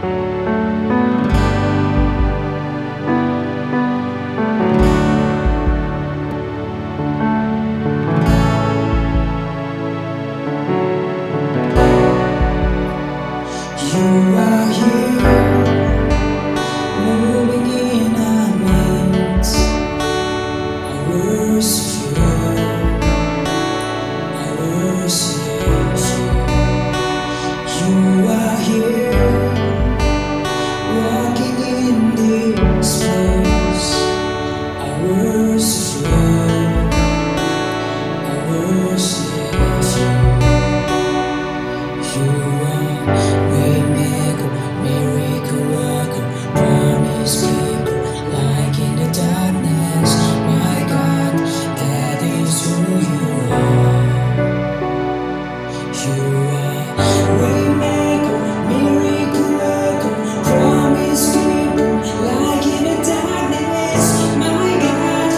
You are here, moving in our midst. I worship you, I worship you. You are here, walking in this place. I worship you, I worship you. You are waymaker, miracle worker, promise keeper, like in the darkness. My God, that is who you are. You are waymaker, miracle worker, promise keeper, like in the darkness. My God,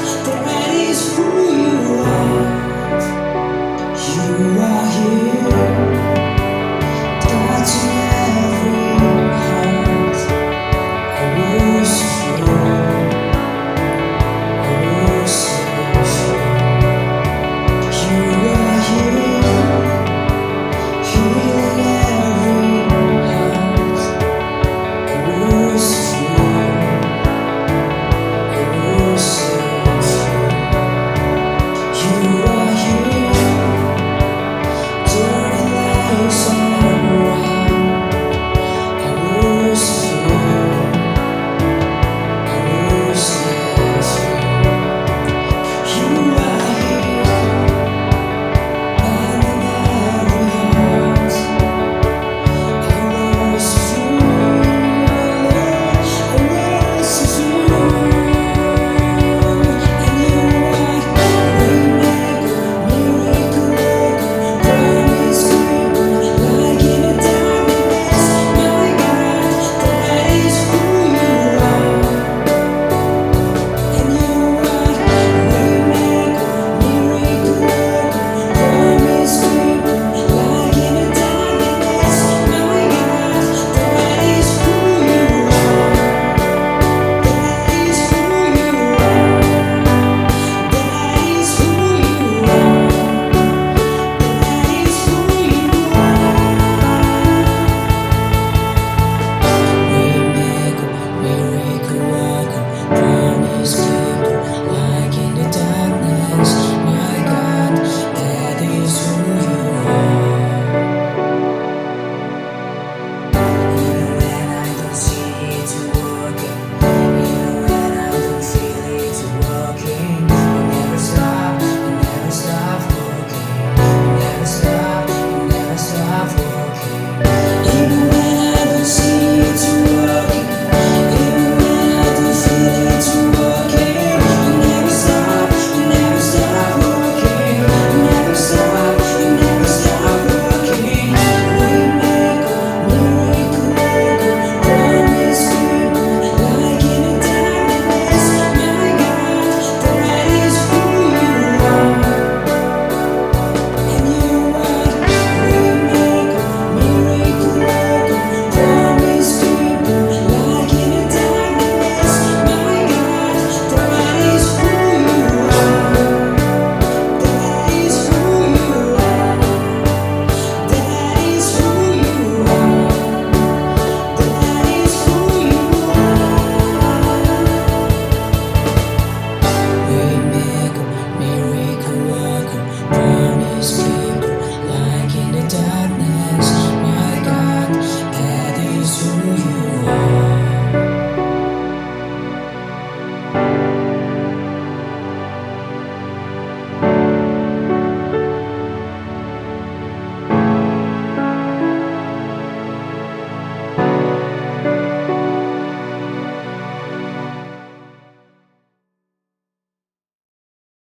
that is who you are. You are here, touching every heart. I worship you, I worship you. You are here, healing every heart. I worship you, I worship you. You are here, turning lives around. I worship you, I worship you. You are here, mending every heart. I worship you, I worship you. And you are waymaker, miracle worker, promise keeper, like in the darkness. My God, that is who you are. And you are waymaker, miracle worker, promise keeper, like in the darkness. My God, that is who you are. That is who you are. That is who you are. That is who you are. Waymaker, miracle worker, promise keeper, like in the darkness. My God, that is who you are. Even when I don't see it working, even when I don't feel it working, you never stop working, you never stop working.